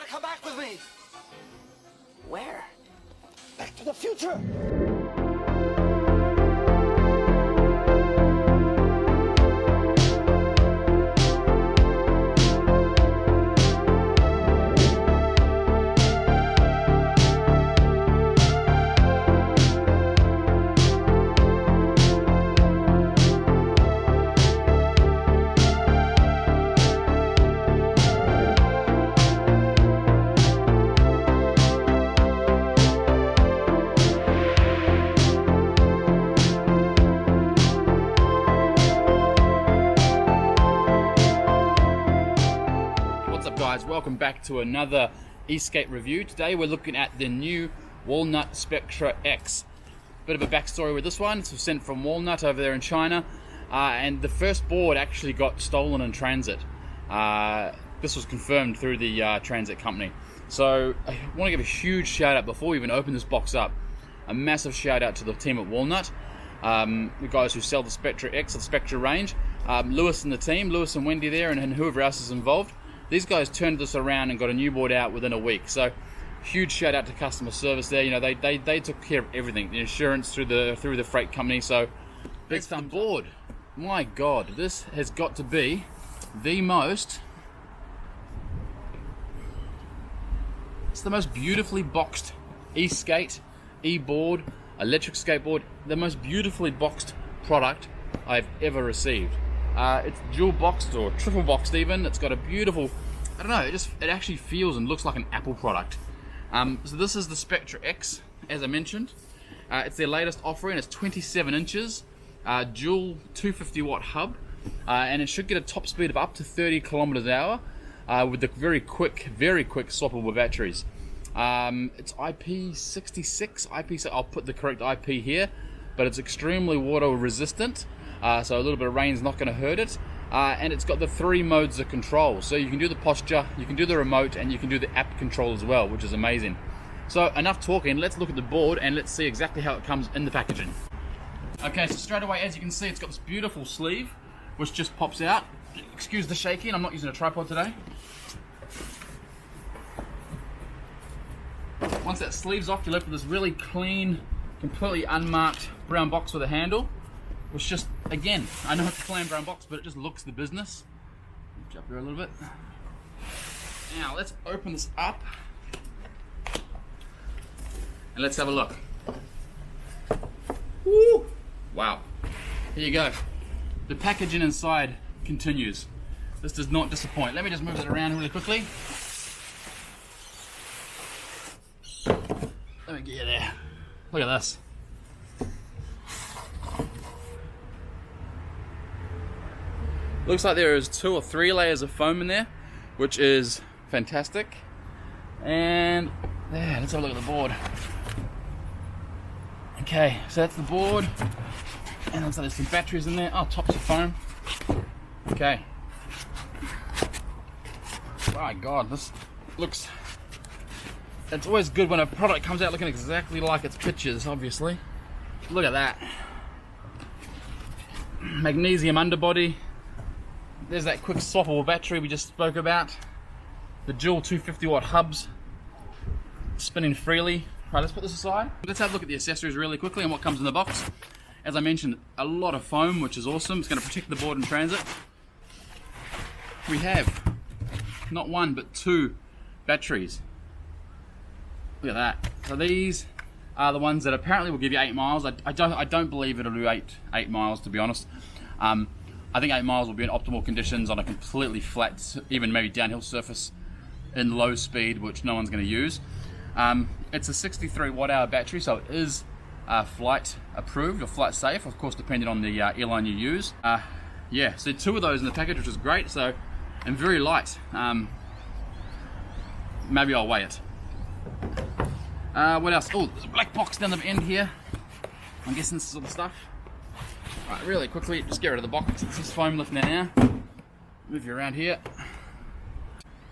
gotta come back with me. Where? Back to the future. Guys, welcome back to another Escape review. Today we're looking at the new Walnutt Spectra-X. Bit of a backstory with this one. It's sent from Walnut over there in China, and the first board actually got stolen in transit. This was confirmed through the transit company. So I want to give a huge shout out before we even open this box up. A massive shout out to the team at Walnut, the guys who sell the Spectra-X, the Spectra range. Lewis and the team, Lewis and Wendy there, and whoever else is involved. These guys turned this around and got a new board out within a week. So huge shout out to customer service there. You know, they took care of everything, the insurance through the freight company. So big thumb board. My God, this has got to be the most. It's the most beautifully boxed e-skate, e-board, electric skateboard. The most beautifully boxed product I've ever received. It's dual boxed or triple boxed even. It's got a beautiful, I don't know, it actually feels and looks like an Apple product. So this is the Spectra-X, as I mentioned. It's their latest offering. It's 27 inches, dual 250 watt hub, and it should get a top speed of up to 30 kilometers an hour with the very quick swappable batteries. It's IP66, I'll put the correct IP here, but it's extremely water resistant. So a little bit of rain's not going to hurt it, and it's got the 3 modes of control. So you can do the posture, you can do the remote, and you can do the app control as well, which is amazing. So enough talking, let's look at the board and let's see exactly how it comes in the packaging. Okay, so straight away, as you can see, it's got this beautiful sleeve which just pops out. Excuse the shaking, I'm not using a tripod today. Once that sleeve's off, you're left with this really clean, completely unmarked brown box with a handle. Which just, again, I know it's a plain brown box, but it just looks the business. Jump here a little bit. Now, let's open this up. And let's have a look. Woo! Wow. Here you go. The packaging inside continues. This does not disappoint. Let me just move it around really quickly. Let me get you there. Look at this. Looks like there is 2 or 3 layers of foam in there, which is fantastic. And there, let's have a look at the board. Okay, so that's the board. And looks like there's some batteries in there. Oh, tops of foam. Okay. My God, this looks... It's always good when a product comes out looking exactly like its pictures, obviously. Look at that. Magnesium underbody. There's that quick swappable battery we just spoke about. The dual 250 watt hubs spinning freely. Right, let's put this aside. Let's have a look at the accessories really quickly and what comes in the box. As I mentioned, a lot of foam, which is awesome. It's going to protect the board in transit. We have not 1 but 2 batteries. Look at that. So these are the ones that apparently will give you 8 miles. I don't believe it'll do 8 miles, to be honest. I think 8 miles will be in optimal conditions on a completely flat, even maybe downhill surface in low speed, which no one's going to use. It's a 63 watt hour battery, so it is flight approved or flight safe, of course, depending on the airline you use. Yeah, so 2 of those in the package, which is great. So, and very light. Maybe I'll weigh it. What else? Oh, there's a black box down the end here. I'm guessing this is all the stuff. Right, really quickly, just get rid of the box. It's this foam lifting there now. Move you around here.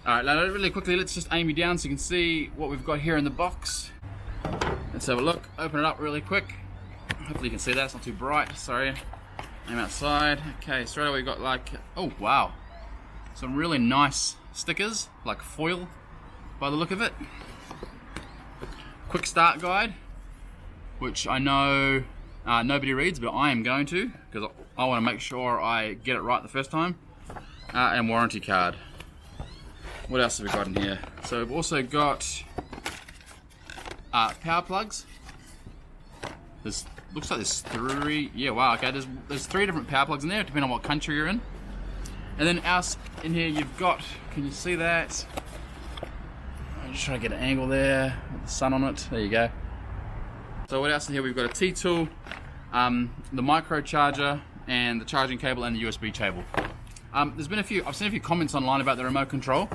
Alright, now really quickly, let's just aim you down so you can see what we've got here in the box. Let's have a look. Open it up really quick. Hopefully you can see that. It's not too bright. Sorry. Aim outside. Okay, straight away we've got like, oh wow, some really nice stickers, like foil by the look of it. Quick start guide, which I know nobody reads, but I am going to, because I want to make sure I get it right the first time. And warranty card. What else have we got in here? So we've also got power plugs. Looks like there's 3. Yeah, wow. Okay, there's 3 different power plugs in there, depending on what country you're in. And then else in here you've got. Can you see that? I'm just trying to get an angle there with the sun on it. There you go. So what else in here? We've got a T-tool, the micro charger, and the charging cable and the USB cable. I've seen a few comments online about the remote control,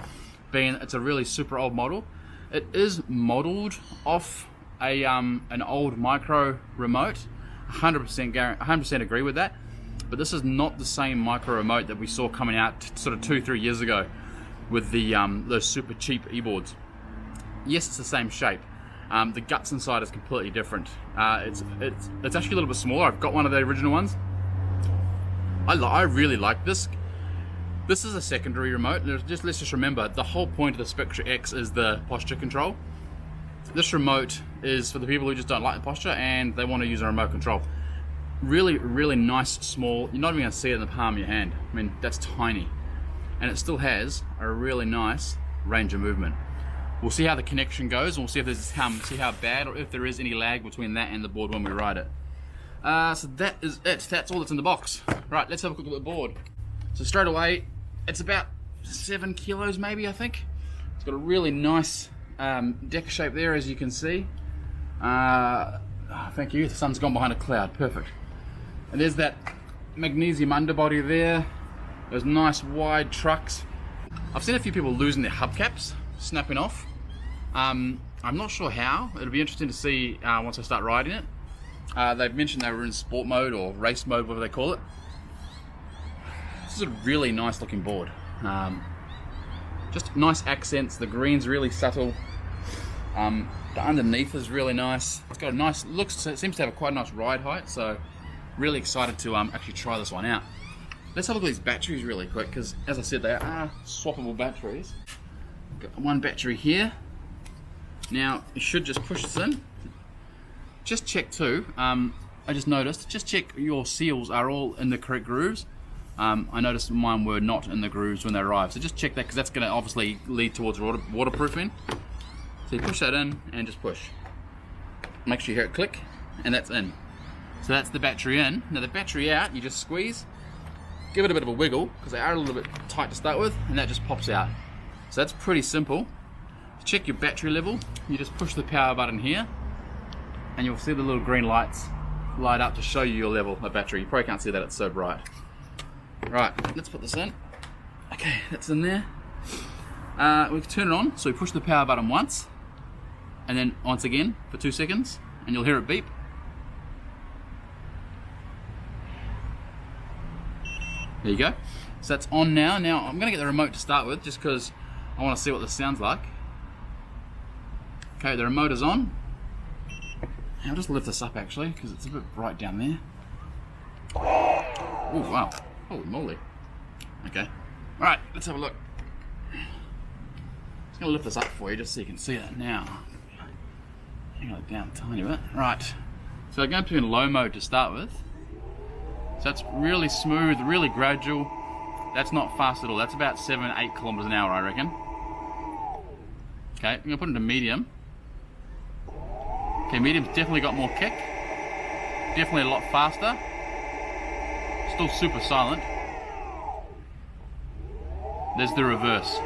being it's a really super old model. It is modeled off an old micro remote. 100% agree with that. But this is not the same micro remote that we saw coming out sort of 2-3 years ago with the those super cheap e-boards. Yes, it's the same shape. The guts inside is completely different. It's actually a little bit smaller. I've got one of the original ones. I really like this. This is a secondary remote. Let's just remember, the whole point of the Spectra-X is the posture control. This remote is for the people who just don't like the posture and they want to use a remote control. Really, really nice, small. You're not even going to see it in the palm of your hand. I mean, that's tiny. And it still has a really nice range of movement. We'll see how the connection goes, and we'll see if there's how bad or if there is any lag between that and the board when we ride it. So that is it. That's all that's in the box. Right, let's have a quick look at the board. So straight away, it's about 7 kilos maybe, I think. It's got a really nice deck shape there, as you can see. Thank you, the sun's gone behind a cloud, perfect. And there's that magnesium underbody there, those nice wide trucks. I've seen a few people losing their hubcaps, snapping off. I'm not sure how. It'll be interesting to see once I start riding it. They've mentioned they were in sport mode or race mode, whatever they call it. This is a really nice looking board. Just nice accents, the green's really subtle. The underneath is really nice. It's got a nice, it seems to have quite a nice ride height, so really excited to actually try this one out. Let's have a look at these batteries really quick, because as I said, they are swappable batteries. Got one battery here. Now, you should just push this in. Just check too, I just noticed, just check your seals are all in the correct grooves. I noticed mine were not in the grooves when they arrived, so just check that, because that's going to obviously lead towards waterproofing. So you push that in and just push. Make sure you hear it click, and that's in. So that's the battery in. Now the battery out, you just squeeze, give it a bit of a wiggle, because they are a little bit tight to start with, and that just pops out. So that's pretty simple. To check your battery level, you just push the power button here, and you'll see the little green lights light up to show you your level of battery. You probably can't see that, it's so bright. Right, let's put this in. Okay, that's in there. We can turn it on, so we push the power button once, and then once again for 2 seconds, and you'll hear it beep. There you go. So that's on now. Now I'm going to get the remote to start with, just because I want to see what this sounds like. Okay, the remote is on. I'll just lift this up actually, because it's a bit bright down there. Oh wow, holy moly. Okay, alright, let's have a look. Just going to lift this up for you just so you can see it now. Hang it down a tiny bit. Right, so I'm going to be in low mode to start with. So that's really smooth, really gradual. That's not fast at all. That's about 7-8 kilometers an hour, I reckon. Okay, I'm going to put it into medium. Okay, medium's definitely got more kick. Definitely a lot faster. Still super silent. There's the reverse.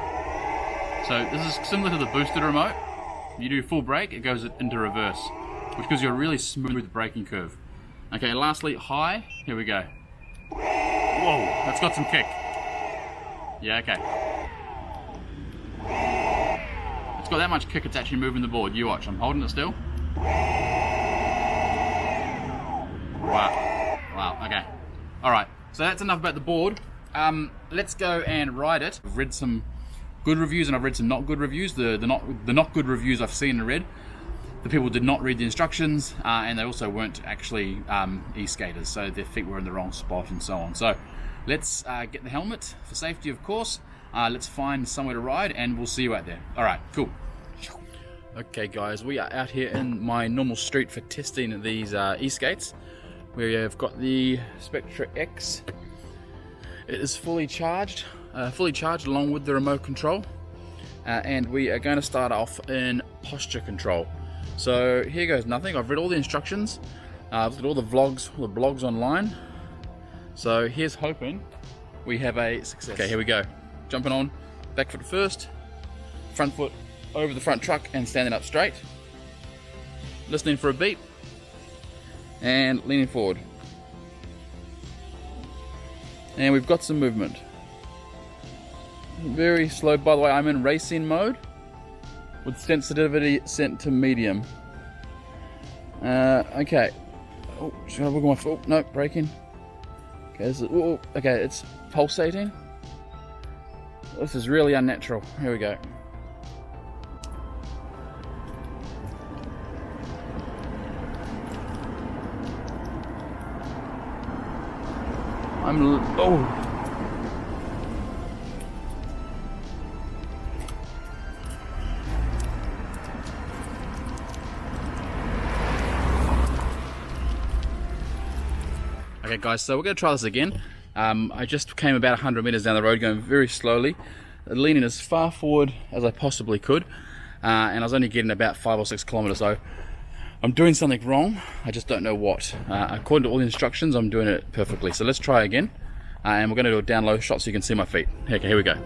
So this is similar to the boosted remote. You do full brake, it goes into reverse, which gives you a really smooth braking curve. Okay, lastly, high. Here we go. Whoa, that's got some kick. Yeah, okay. It's got that much kick, it's actually moving the board. You watch, I'm holding it still. Wow. Wow, okay. Alright, so that's enough about the board. Let's go and ride it. I've read some good reviews and I've read some not good reviews. The not good reviews I've seen and read. The people did not read the instructions, and they also weren't actually e-skaters, so their feet were in the wrong spot and so on. So let's get the helmet for safety, of course. Let's find somewhere to ride and we'll see you out there. Alright, cool. Okay guys, we are out here in my normal street for testing these e-skates. We have got the Spectra-X. It is fully charged along with the remote control. And we are going to start off in posture control. So here goes nothing. I've read all the instructions. I've looked at all the blogs online. So here's hoping we have a success. Okay, here we go. Jumping on, back foot first, front foot over the front truck and standing up straight. Listening for a beep and leaning forward. And we've got some movement. Very slow, by the way. I'm in racing mode with sensitivity set to medium. Okay. Oh, should I wiggle my foot? Oh, no, braking. Okay, okay, it's pulsating. This is really unnatural. Here we go. Oh. Okay guys, so we're going to try this again. I just came about 100 meters down the road going very slowly, leaning as far forward as I possibly could, and I was only getting about 5 or 6 kilometers, so I'm doing something wrong. I just don't know what. According to all the instructions, I'm doing it perfectly. So let's try again, and we're going to do a down low shot so you can see my feet. Okay, here we go.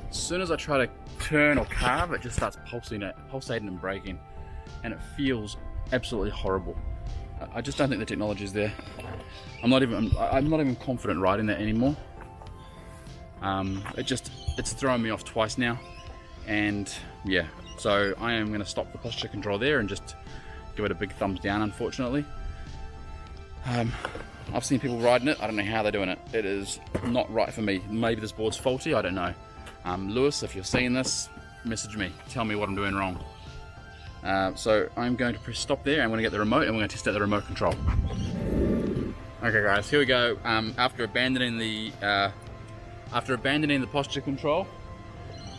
As soon as I try to turn or carve, it just starts pulsating and braking, and it feels absolutely horrible. I just don't think the technology is there. I'm not even confident riding that anymore. It's thrown me off twice now, and yeah, so I am going to stop the posture control there and just give it a big thumbs down, unfortunately. I've seen people riding it. I don't know how they're doing it. It is not right for me. Maybe this board's faulty, I don't know. Lewis, if you're seeing this, message me. Tell me what I'm doing wrong. So I'm going to press stop there. I'm going to get the remote and we're going to test out the remote control. Okay guys, here we go. After abandoning the posture control,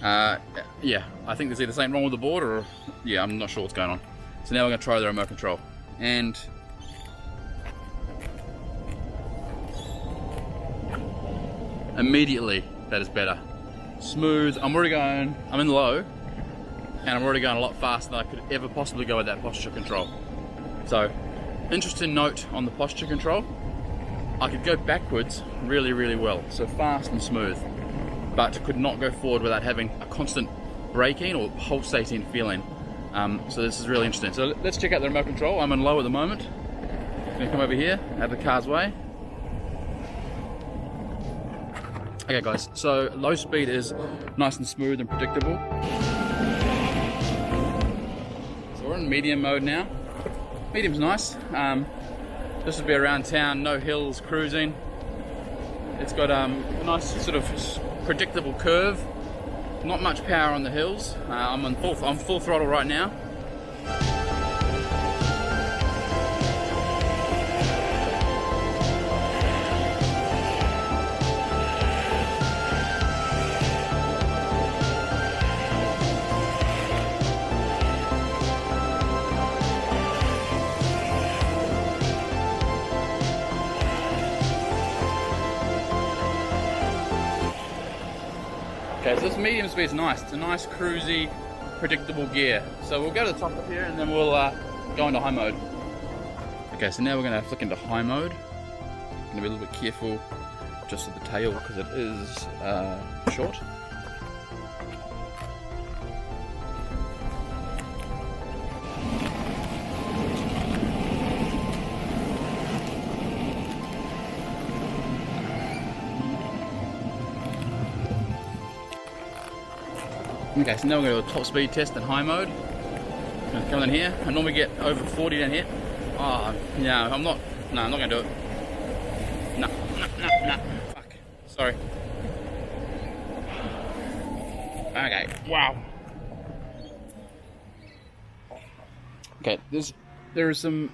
yeah, I think there's either something wrong with the board or, yeah, I'm not sure what's going on. So now we're going to try the remote control. And immediately, that is better. Smooth. I'm in low, and I'm already going a lot faster than I could ever possibly go with that posture control. So, interesting note on the posture control. I could go backwards really, really well. So fast and smooth, but could not go forward without having a constant braking or pulsating feeling. So this is really interesting. So let's check out the remote control. I'm in low at the moment. I'm gonna come over here, out of the car's way. Okay guys, so low speed is nice and smooth and predictable. So we're in medium mode now. Medium's nice. This would be around town, no hills, cruising. It's got a nice sort of predictable curve. Not much power on the hills. I'm full throttle right now. Okay, so this medium speed is nice. It's a nice cruisy, predictable gear. So we'll go to the top up here and then we'll go into high mode. Okay, so now we're going to flick into high mode. Going to be a little bit careful just at the tail because it is short. Okay, so now we're going to do a top speed test in high mode. I'm going to come in here. I normally get over 40 down here. Oh, no, I'm not going to do it. No. Fuck. Sorry. Okay, wow. Okay, there are some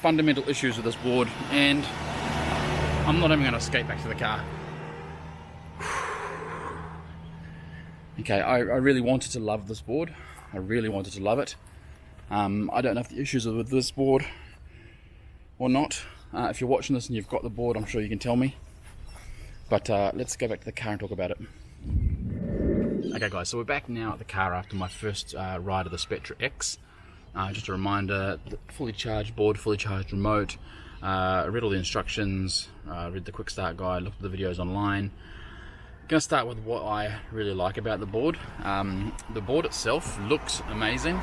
fundamental issues with this board, and I'm not even going to skate back to the car. Okay, I really wanted to love this board. I really wanted to love it. I don't know if the issues are with this board or not. If you're watching this and you've got the board, I'm sure you can tell me. But let's go back to the car and talk about it. Okay guys, so we're back now at the car after my first ride of the Spectra-X. Just a reminder, fully charged board, fully charged remote. Read all the instructions, read the quick start guide, looked at the videos online. Going to start with what I really like about the board. The board itself looks amazing.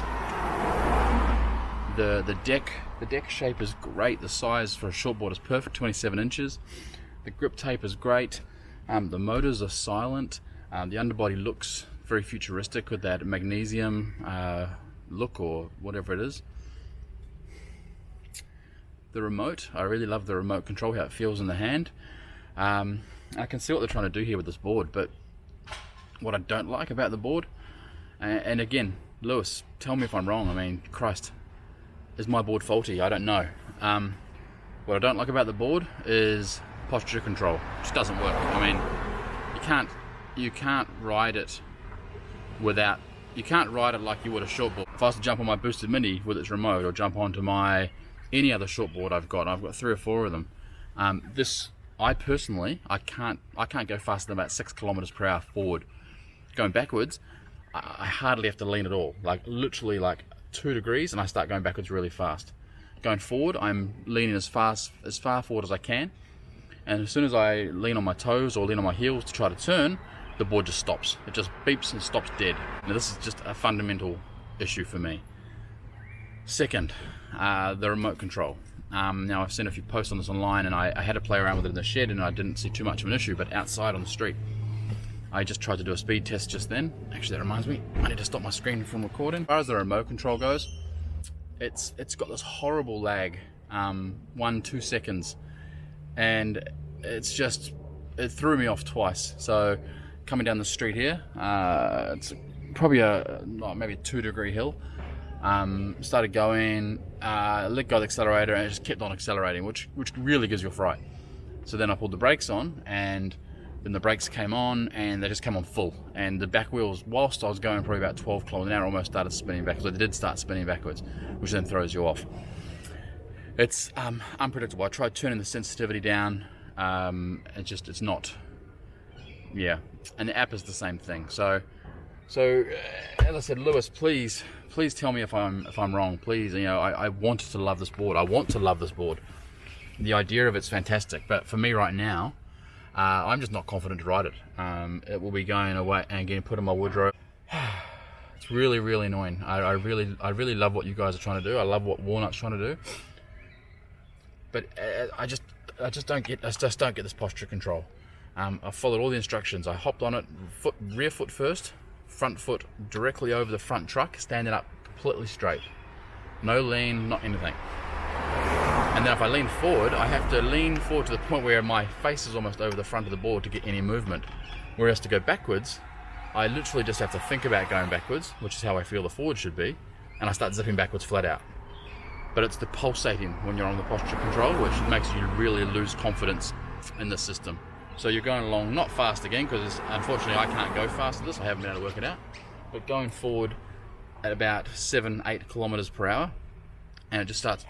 The deck shape is great. The size for a short board is perfect, 27 inches. The grip tape is great. The motors are silent. The underbody looks very futuristic with that magnesium look or whatever it is. The remote, I really love the remote control, how it feels in the hand. I can see what they're trying to do here with this board, but what I don't like about the board, and again, Lewis, tell me if I'm wrong. I mean, Christ, is my board faulty? I don't know. What I don't like about the board is posture control. It just doesn't work. I mean, you can't ride it without. You can't ride it like you would a short board. If I was to jump on my Boosted Mini with its remote, or jump onto any other short board I've got 3 or 4 of them. I personally, I can't go faster than about 6 kilometers per hour forward. Going backwards, I hardly have to lean at all. Like literally like 2 degrees, and I start going backwards really fast. Going forward, I'm leaning as far forward as I can, and as soon as I lean on my toes or lean on my heels to try to turn, the board just stops. It just beeps and stops dead. Now this is just a fundamental issue for me. Second, the remote control. Now I've seen a few posts on this online, and I had to play around with it in the shed, and I didn't see too much of an issue, but outside on the street, I just tried to do a speed test just then. Actually, that reminds me, I need to stop my screen from recording. As far as the remote control goes, it's got this horrible lag, 1-2 seconds, and it threw me off twice. So coming down the street here, it's probably maybe a 2-degree hill. Started going, let go of the accelerator, and it just kept on accelerating, which really gives you a fright. So then I pulled the brakes on, and then the brakes came on, and they just came on full. And the back wheels, whilst I was going probably about 12 kilometers an hour, almost started spinning backwards. They did start spinning backwards, which then throws you off. It's unpredictable. I tried turning the sensitivity down. It's not. Yeah, and the app is the same thing. So as I said, Lewis, please tell me if I'm wrong. Please, I wanted to love this board. I want to love this board. The idea of it's fantastic, but for me right now, I'm just not confident to ride it. It will be going away and getting put in my wardrobe. It's really, really annoying. I really love what you guys are trying to do. I love what Walnut's trying to do, but I just don't get this posture control. I followed all the instructions. I hopped on it, rear foot first. Front foot directly over the front truck, standing up completely straight. No lean, not anything. And then if I lean forward, I have to lean forward to the point where my face is almost over the front of the board to get any movement. Whereas to go backwards, I literally just have to think about going backwards, which is how I feel the forward should be, and I start zipping backwards flat out. But it's the pulsating when you're on the posture control, which makes you really lose confidence in the system. So you're going along, not fast again, because unfortunately I can't go fast with this, I haven't been able to work it out, but going forward at about 7-8 kilometers per hour, and it just starts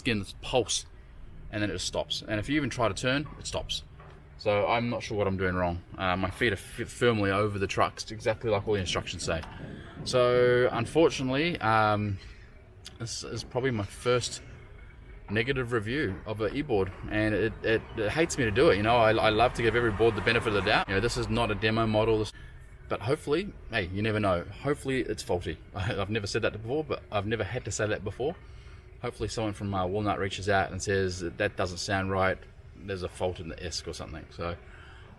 getting this pulse, and then it just stops. And if you even try to turn, it stops. So I'm not sure what I'm doing wrong. My feet are firmly over the trucks, exactly like all the instructions say. So unfortunately, this is probably my first negative review of an e-board, and it hates me to do it. You know, I love to give every board the benefit of the doubt. You know, this is not a demo model, but hopefully, hey, you never know. Hopefully it's faulty. I've never said that before, but I've never had to say that before. Hopefully someone from Walnut reaches out and says that doesn't sound right. There's a fault in the ESC or something. So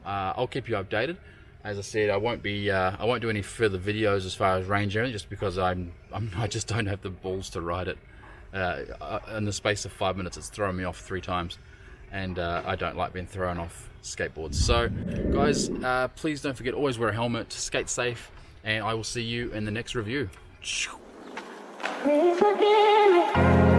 I'll keep you updated. As I said, I won't do any further videos as far as range area, just because I just don't have the balls to ride it. In the space of 5 minutes, it's thrown me off 3 times, and I don't like being thrown off skateboards. So guys, please don't forget, always wear a helmet, skate safe, and I will see you in the next review. Please forgive me.